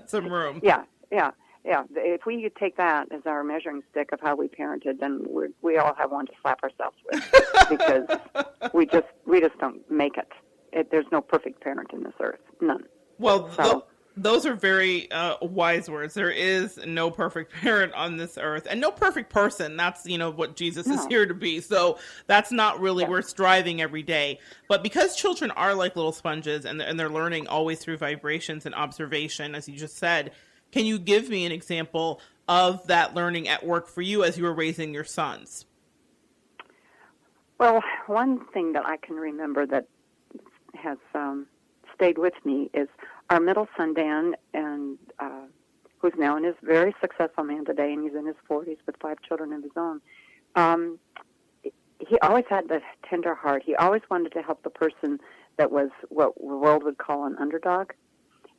some room. Yeah. If we could take that as our measuring stick of how we parented, then we all have one to slap ourselves with, because we just don't make it. There's no perfect parent in this earth, none. Well, those are very wise words. There is no perfect parent on this earth, and no perfect person. That's what Jesus is here to be. So that's not really we're striving every day. But because children are like little sponges, and they're learning always through vibrations and observation, as you just said. Can you give me an example of that learning at work for you as you were raising your sons? Well, one thing that I can remember that has stayed with me is our middle son, Dan, and who's now in his very successful man today, and he's in his 40s with 5 children of his own. He always had the tender heart. He always wanted to help the person that was what the world would call an underdog.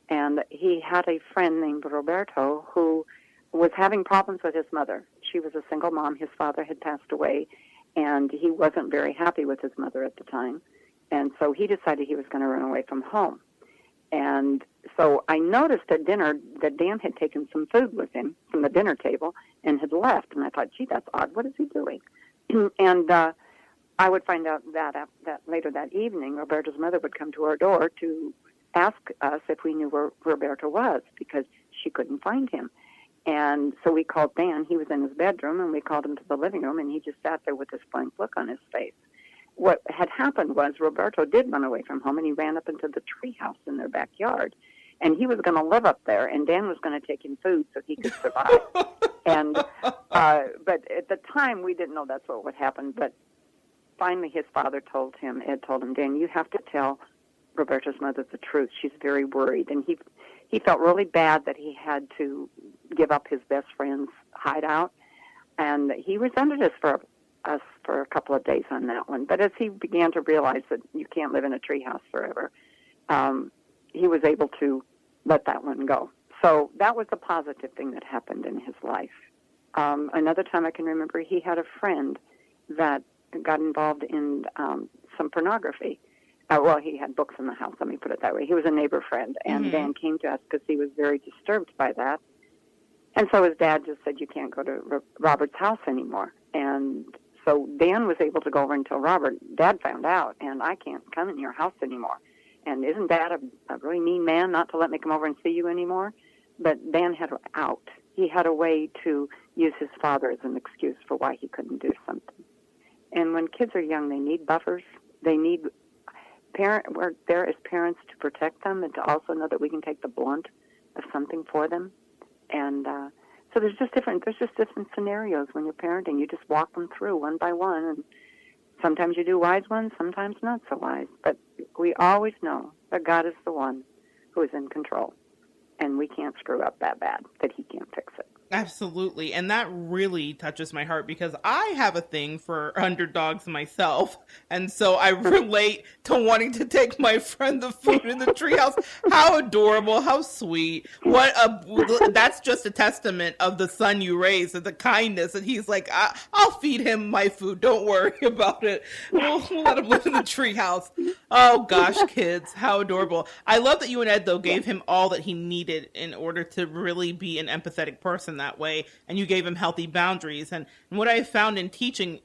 And he had a friend named Roberto who was having problems with his mother. She was a single mom. His father had passed away, and he wasn't very happy with his mother at the time. And so he decided he was going to run away from home. And so I noticed at dinner that Dan had taken some food with him from the dinner table and had left. And I thought, gee, that's odd. What is he doing? And I would find out that later that evening, Roberto's mother would come to our door to ask us if we knew where Roberto was, because she couldn't find him. And so we called Dan. He was in his bedroom, and we called him to the living room, and he just sat there with this blank look on his face. What had happened was Roberto did run away from home, and he ran up into the treehouse in their backyard. And he was going to live up there, and Dan was going to take him food so he could survive. And but at the time, we didn't know that's what would happen. But finally, his father Ed told him, Dan, you have to tell Roberto's mother the truth. She's very worried. And he felt really bad that he had to give up his best friend's hideout. And he resented us for a couple of days on that one. But as he began to realize that you can't live in a treehouse forever, he was able to let that one go. So that was a positive thing that happened in his life. Another time I can remember, he had a friend that got involved in some pornography. Well, he had books in the house, let me put it that way. He was a neighbor friend, and Dan came to us because he was very disturbed by that. And so his dad just said, you can't go to Robert's house anymore. And so Dan was able to go over and tell Dad found out, and I can't come in your house anymore. And isn't Dad a really mean man not to let me come over and see you anymore? But Dan had an out. He had a way to use his father as an excuse for why he couldn't do something. And when kids are young, they need buffers. They need we're there as parents to protect them and to also know that we can take the blunt of something for them. And so there's just different scenarios when you're parenting. You just walk them through one by one, and sometimes you do wise ones, sometimes not so wise. But we always know that God is the one who is in control, and we can't screw up that bad that he can't fix it. Absolutely. And that really touches my heart because I have a thing for underdogs myself. And so I relate to wanting to take my friend the food in the treehouse. How adorable. How sweet. That's just a testament of the son you raised and the kindness. And he's like, I'll feed him my food. Don't worry about it. We'll let him live in the treehouse. Oh gosh, kids. How adorable. I love that you and Ed, though, gave him all that he needed in order to really be an empathetic person that way, and you gave him healthy boundaries. And what I found in teaching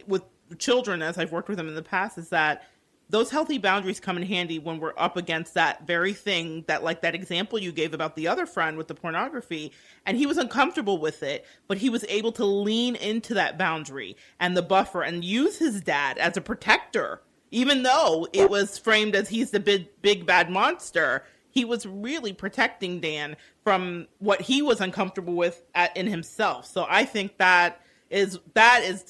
with children, as I've worked with them in the past, is that those healthy boundaries come in handy when we're up against that very thing that, like that example you gave about the other friend with the pornography, and he was uncomfortable with it, but he was able to lean into that boundary and the buffer and use his dad as a protector, even though it was framed as he's the big bad monster. He was really protecting Dan from what he was uncomfortable with in himself. So I think that is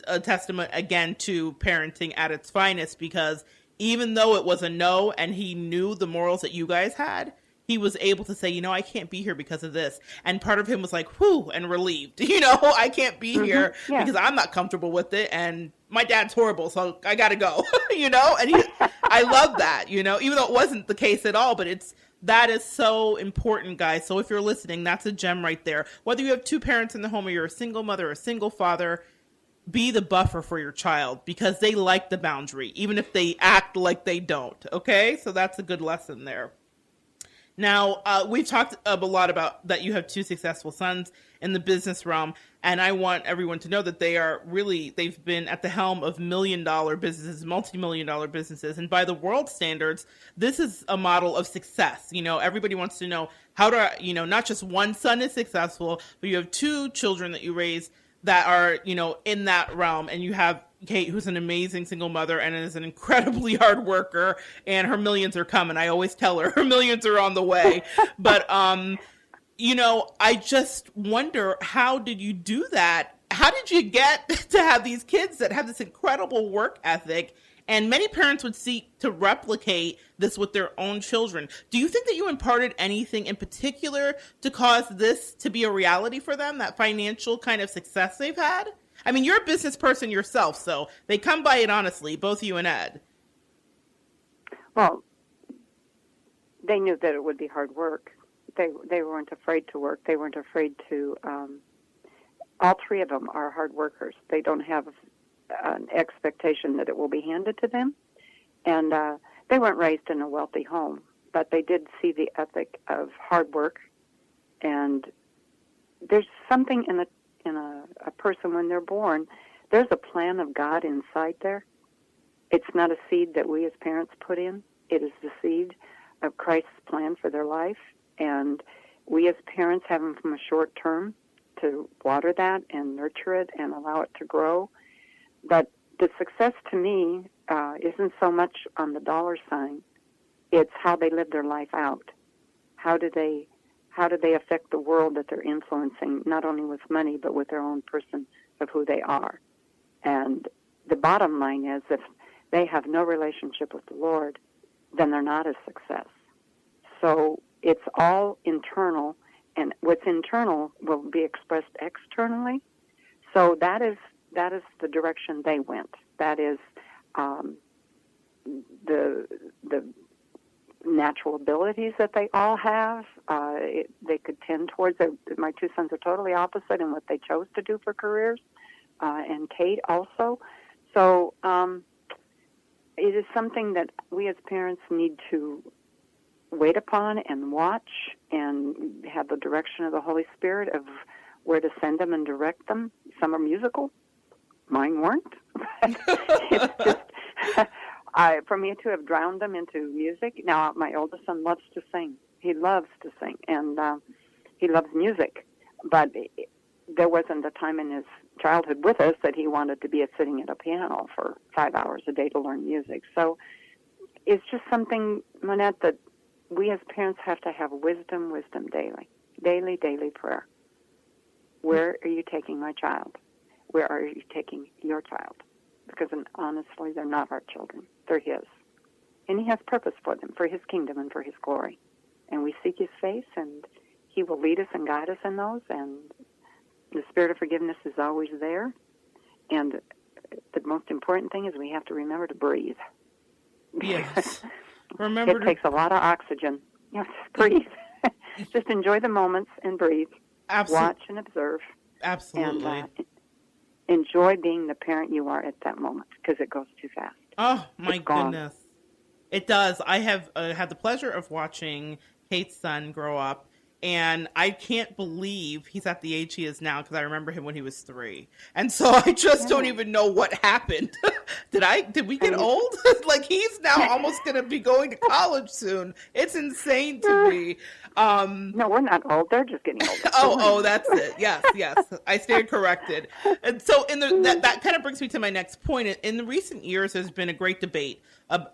a testament, again, to parenting at its finest, because even though it was a no and he knew the morals that you guys had, he was able to say, I can't be here because of this. And part of him was like, whew, and relieved. I can't be here because I'm not comfortable with it. And my dad's horrible, so I got to go, And I love that, even though it wasn't the case at all, but that is so important, guys. So if you're listening, that's a gem right there. Whether you have two parents in the home or you're a single mother or a single father, be the buffer for your child because they like the boundary, even if they act like they don't. Okay? So that's a good lesson there. Now, we've talked a lot about that you have two successful sons in the business realm, and I want everyone to know that they've been at the helm of million-dollar businesses, multi-million-dollar businesses, and by the world standards, this is a model of success. You know, everybody wants to know how to, not just one son is successful, but you have two children that you raise that are, in that realm, and you have Kate, who's an amazing single mother and is an incredibly hard worker, and her millions are coming. I always tell her millions are on the way. But, I just wonder, how did you do that? How did you get to have these kids that have this incredible work ethic? And many parents would seek to replicate this with their own children. Do you think that you imparted anything in particular to cause this to be a reality for them, that financial kind of success they've had? I mean, you're a business person yourself, so they come by it honestly, both you and Ed. Well, they knew that it would be hard work. They weren't afraid to work. They weren't afraid to. All three of them are hard workers. They don't have an expectation that it will be handed to them, and they weren't raised in a wealthy home, but they did see the ethic of hard work. And there's something in a person when they're born. There's a plan of God inside there. It's not a seed that we as parents put in. It is the seed of Christ's plan for their life, and we as parents have them from a short term to water that and nurture it and allow it to grow. But the success to me isn't so much on the dollar sign. It's how they live their life out. How do they affect the world that they're influencing, not only with money, but with their own person of who they are? And the bottom line is, if they have no relationship with the Lord, then they're not a success. So it's all internal, and what's internal will be expressed externally. So that is the direction they went. That is the natural abilities that they all have. They could tend towards it. My two sons are totally opposite in what they chose to do for careers, and Kate also. So it is something that we as parents need to wait upon and watch and have the direction of the Holy Spirit of where to send them and direct them. Some are musical. Mine weren't. It's just, for me to have drowned them into music. Now, my oldest son loves to sing. He loves to sing, and he loves music. But there wasn't a time in his childhood with us that he wanted to be sitting at a piano for 5 hours a day to learn music. So it's just something, Monette, that we as parents have to have wisdom daily. Daily prayer. Where are you taking my child? Where are you taking your child? Because honestly, they're not our children. They're his. And he has purpose for them, for his kingdom and for his glory. And we seek his face, and he will lead us and guide us in those. And the spirit of forgiveness is always there. And the most important thing is we have to remember to breathe. Yes. It takes a lot of oxygen. Yes, breathe. Just enjoy the moments and breathe. Absolutely. Watch and observe. Absolutely. And enjoy being the parent you are at that moment, because it goes too fast. Oh, my goodness. It does. I have had the pleasure of watching Kate's son grow up, and I can't believe he's at the age he is now, because I remember him when he was 3. And so I just don't even know what happened. Did we get old? Like, he's now almost going to be going to college soon. It's insane to me. No, we're not old. They're just getting older. Oh, that's it. Yes. I stand corrected. And so that kind of brings me to my next point. In the recent years, there's been a great debate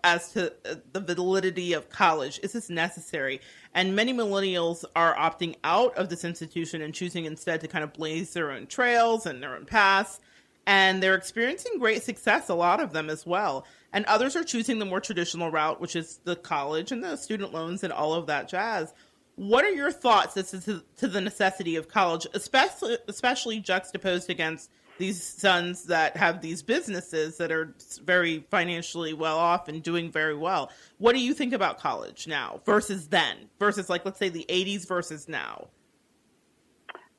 as to the validity of college. Is this necessary? And many millennials are opting out of this institution and choosing instead to kind of blaze their own trails and their own paths. And they're experiencing great success, a lot of them as well. And others are choosing the more traditional route, which is the college and the student loans and all of that jazz. What are your thoughts as to the necessity of college, especially juxtaposed against these sons that have these businesses that are very financially well off and doing very well? What do you think about college now versus then, versus, like, let's say the 80s versus now?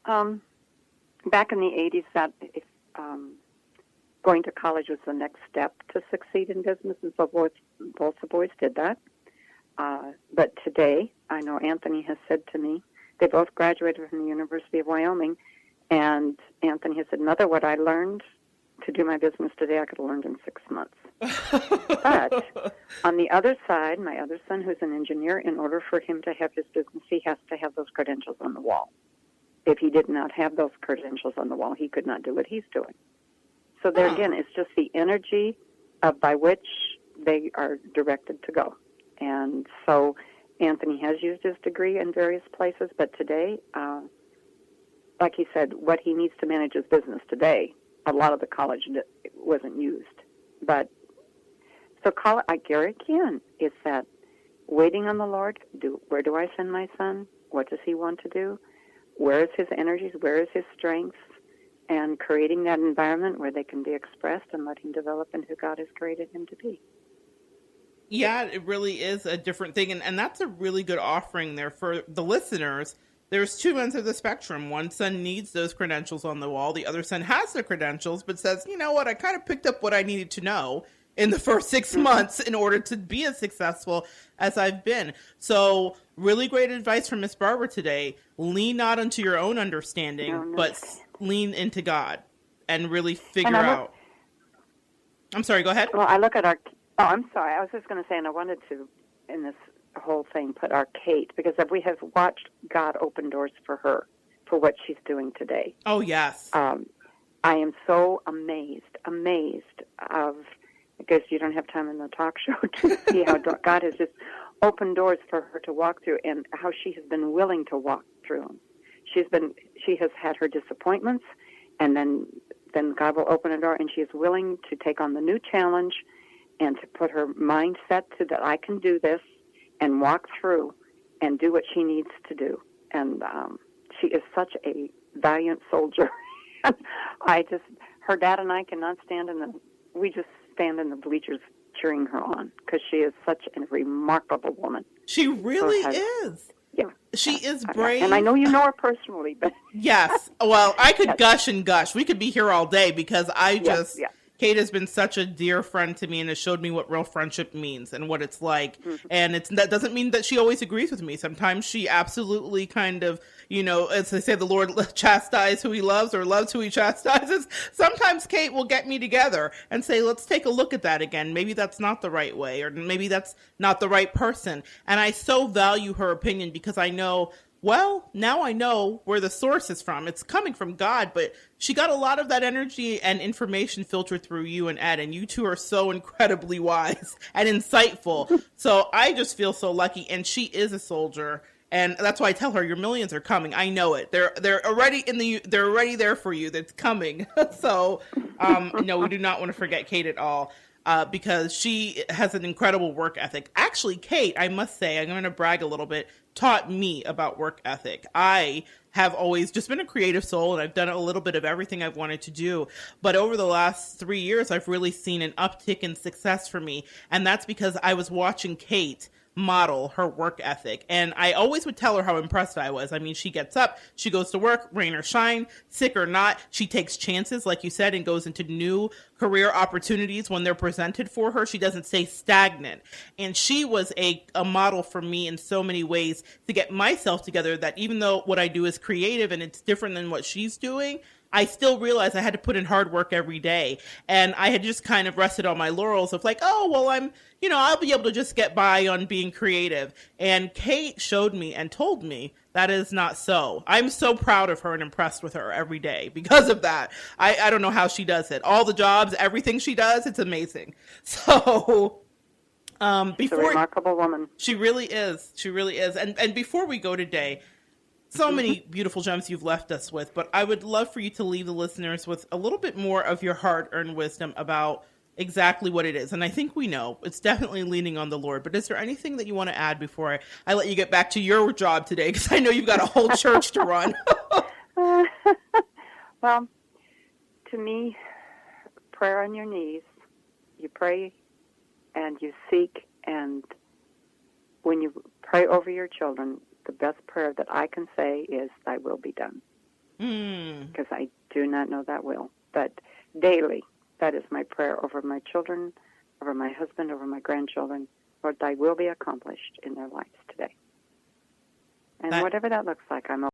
Back in the 80s, going to college was the next step to succeed in business, and so both the boys did that. But today, I know Anthony has said to me, they both graduated from the University of Wyoming, and Anthony has said, Mother, what I learned to do my business today, I could have learned in 6 months. But on the other side, my other son, who's an engineer, in order for him to have his business, he has to have those credentials on the wall. If he did not have those credentials on the wall, he could not do what he's doing. So there again, it's just the energy by which they are directed to go. And so Anthony has used his degree in various places, but today, like he said, what he needs to manage his business today, a lot of the college wasn't used. But so Gary again, it's that waiting on the Lord. Where do I send my son? What does he want to do? Where is his energies? Where is his strengths? And creating that environment where they can be expressed and let him develop in who God has created him to be. Yeah, it really is a different thing. And that's a really good offering there for the listeners. There's two ends of the spectrum. One son needs those credentials on the wall. The other son has the credentials, but says, you know what, I kind of picked up what I needed to know in the first 6 months in order to be as successful as I've been. So really great advice from Miss Barbara today. Lean not unto your own understanding, but lean into God and really figure out. I'm sorry, go ahead. Well, I look at I'm sorry. I was just going to say, and I wanted to, in this whole thing, put our Kate, because we have watched God open doors for her, for what she's doing today. Oh, yes. I am so amazed of, because you don't have time in the talk show to see how God has just opened doors for her to walk through, and how she has been willing to walk through them. She has had her disappointments, and then God will open a door, and she is willing to take on the new challenge and to put her mindset to that I can do this and walk through and do what she needs to do. And she is such a valiant soldier. Her dad and I cannot we just stand in the bleachers cheering her on, because she is such a remarkable woman. She really is. Yeah. She is brave. And I know you know her personally, but yes. Well, I could gush and gush. We could be here all day, because Kate has been such a dear friend to me and has showed me what real friendship means and what it's like. Mm-hmm. And that doesn't mean that she always agrees with me. Sometimes she absolutely kind of, as they say, the Lord chastises who he loves, or loves who he chastises. Sometimes Kate will get me together and say, let's take a look at that again. Maybe that's not the right way, or maybe that's not the right person. And I so value her opinion, because I know, well, now I know where the source is from. It's coming from God, but she got a lot of that energy and information filtered through you and Ed, and you two are so incredibly wise and insightful. So I just feel so lucky, and she is a soldier, and that's why I tell her your millions are coming. I know it. They're already they're already there for you. That's coming. So no, we do not want to forget Kate at all. Because she has an incredible work ethic. Actually, Kate, I must say, I'm going to brag a little bit, taught me about work ethic. I have always just been a creative soul, and I've done a little bit of everything I've wanted to do. But over the last 3 years, I've really seen an uptick in success for me. And that's because I was watching Kate model her work ethic. And I always would tell her how impressed I was. I mean, she gets up, she goes to work, rain or shine, sick or not. She takes chances, like you said, and goes into new career opportunities when they're presented for her. She doesn't stay stagnant. And she was a model for me in so many ways to get myself together, that even though what I do is creative and it's different than what she's doing, I still realized I had to put in hard work every day. And I had just kind of rested on my laurels of like, oh, well, I'll be able to just get by on being creative. And Kate showed me and told me that is not so. I'm so proud of her and impressed with her every day because of that. I don't know how she does it. All the jobs, everything she does, it's amazing. So she's a remarkable woman. She really is. She really is. And before we go today, so many beautiful gems you've left us with, but I would love for you to leave the listeners with a little bit more of your hard-earned wisdom about exactly what it is. And I think we know it's definitely leaning on the Lord, but is there anything that you want to add before I let you get back to your job today? Because I know you've got a whole church to run. Well, to me, prayer on your knees, you pray and you seek, and when you pray over your children, the best prayer that I can say is, thy will be done. Because I do not know that will. But daily, that is my prayer over my children, over my husband, over my grandchildren. or thy will be accomplished in their lives today. And That- whatever that looks like, I'm